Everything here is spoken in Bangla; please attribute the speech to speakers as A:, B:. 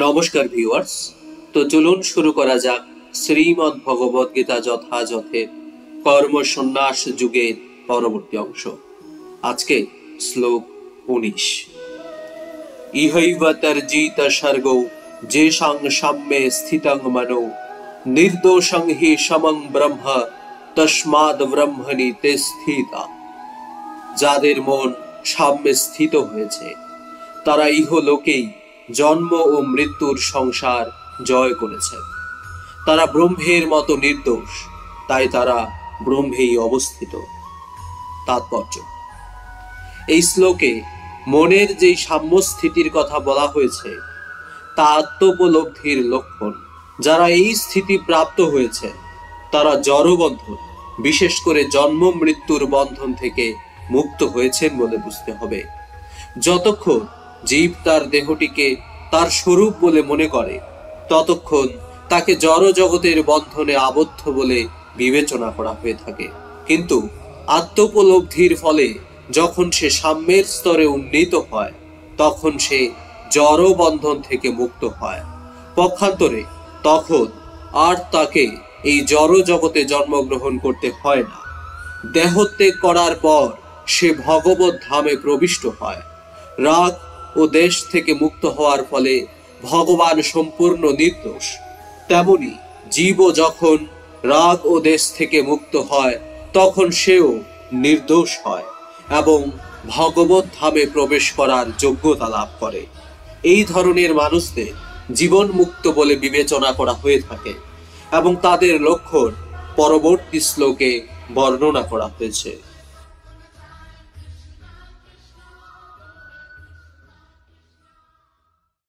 A: নমস্কার ভিউয়ার্স। তো চলুন শুরু করা যাক শ্রীমদ্ ভগবদ গীতা যথাযথে কর্ম সন্ন্যাস যুগের পরবর্তী অংশ। আজকে শ্লোক 19। ইহৈব তর্জিত সর্গো যেষাং সাম্যে স্থিতং মনো নির্দোষং হি সমং ব্রহ্ম তস্মাদ ব্রহ্মণি তে স্থিতা। যাদের মন সাম্যে স্থিত হয়েছে তারা ইহলোকেই জন্ম ও মৃত্যুর সংসার জয় করেছেন। তারা ব্রহ্মের মতো নির্দোষ, তাই তারা ব্রহ্মেই অবস্থিত। তাৎপর্য: এই শ্লোকে মনের যেই সাম্যস্থিতির কথা বলা হয়েছে তা আত্মোপলব্ধির লক্ষণ। যারা এই স্থিতি প্রাপ্ত হয়েছে তারা জড়বন্ধন, বিশেষ করে জন্ম মৃত্যুর বন্ধন থেকে মুক্ত হয়েছেন বলে বুঝতে হবে। যতক্ষণ জীব তার দেহটিকে তার স্বরূপ বলে মনে করে ততক্ষণ তাকে জড় জগতের বন্ধনে আবদ্ধ বলে বিবেচনা করা হয়ে থাকে। কিন্তু আত্মোপলব্ধির ফলে যখন সে সাম্যের স্তরে উন্নীত হয় তখন সে জড় বন্ধন থেকে মুক্ত হয়। পক্ষান্তরে তখন আর তাকে এই জড় জগতে জন্মগ্রহণ করতে হয় না। দেহত্যাগ করার পর সে ভগবত ধামে প্রবিষ্ট হয়। রাগ ও দেশ থেকে মুক্ত হওয়ার ফলে ভগবান সম্পূর্ণ নির্দোষ। তেমনি জীবও যখন রাগ ও দেশ থেকে মুক্ত হয় তখন সেও নির্দোষ হয় এবং ভগবত ধামে প্রবেশ করার যোগ্যতা লাভ করে। এই ধরনের মানুষদের জীবন মুক্ত বলে বিবেচনা করা হয়ে থাকে এবং তাদের লক্ষণ পরবর্তী শ্লোকে বর্ণনা করা হয়েছে।